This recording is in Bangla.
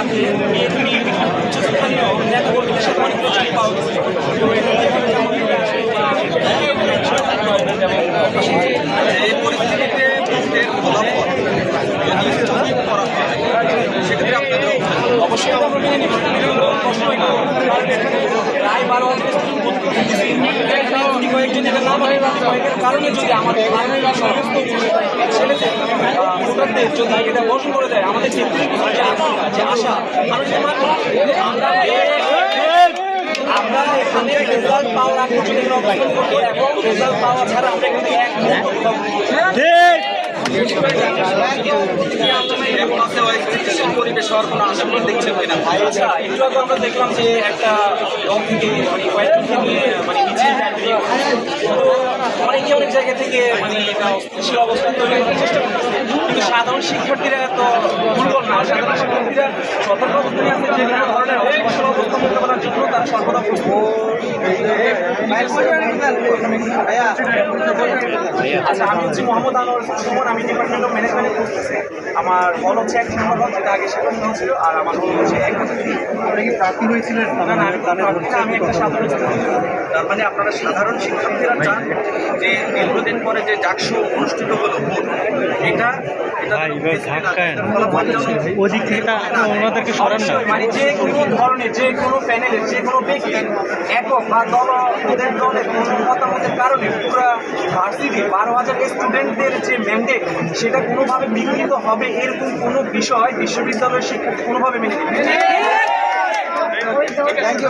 সাথে বিএনপি উচ্চস্থানীয় নেতাকর্মীদের সাথে অনেকগুলো চাকরি পাওয়া গেছে। তো এই পরিস্থিতিতে ভোটের ফলাফল যদি স্থগিত করা হয় সেক্ষেত্রে আপনাদের অবশ্যই আমরা মেনে নিব। প্রায় 12 হাজার স্টুডেন্ট ভর্তি করতেছি, কয়েকজন এটা না হয় কয়েকের কারণে যদি আমাদের সমস্ত ছেলেদের ভোটারদের যদি এটা বর্জন করে দেয়, আমাদের যে আশা মানুষের আমরা এখানে রেজাল্ট পাওয়ার আগে যদি অবস্থান করবো এবং রেজাল্ট পাওয়া ছাড়া আমরা এখানে পরিবেশ হওয়ার কোনো আশঙ্কা দেখছেন কিনা? আচ্ছা, একটু আগে আমরা দেখলাম যে একটা দল থেকে মানে কয়েকজনকে নিয়ে মানে মিছিল অনেকে অনেক জায়গা থেকে মানে এটা অস্থিতিশীল অবস্থান তৈরি করার চেষ্টা করতেছে, কিন্তু সাধারণ শিক্ষার্থীরা এত দুর্বল না। সাধারণ শিক্ষার্থীরা সতর্ক অবস্থানে আছে যে কোনো ধরনের অস্থিতিশীল অবস্থা মোকাবেলার জন্য তারা সর্বদা আচ্ছা, আমি হচ্ছি মোহাম্মদ আনোয়ার সুমন, আমি ডিপার্টমেন্ট অফ ম্যানেজমেন্টে পড়তেছি। আমার হল হচ্ছে 1 নম্বর হল, যেটা আগে সেখানে ছিল, আর আমার হল হচ্ছে 1 নম্বর। প্রার্থী হয়েছিলেন? না, আমি একটা সাধারণ ছাত্র। তার মানে আপনারা সাধারণ শিক্ষার্থীরা চান যে দীর্ঘদিন পরে যে ডাকসু অনুষ্ঠিত হলো ভোট, এটা ওদিক থেকে ওনাদেরকে সরান না। মানে যে কোনো ধরনের যে কোনো প্যানেলের যে কোনো ব্যক্তির একক বা দল ওদের দলের কোনো মতামতের কারণে পুরো ভার্সিটি 12,000 স্টুডেন্টদের যে ম্যান্ডেট সেটা কোনোভাবে বিঘ্নিত হবে এরকম কোনো বিষয় বিশ্ববিদ্যালয়ের শিক্ষার্থী কোনোভাবে মেনে নেবে। Thank you.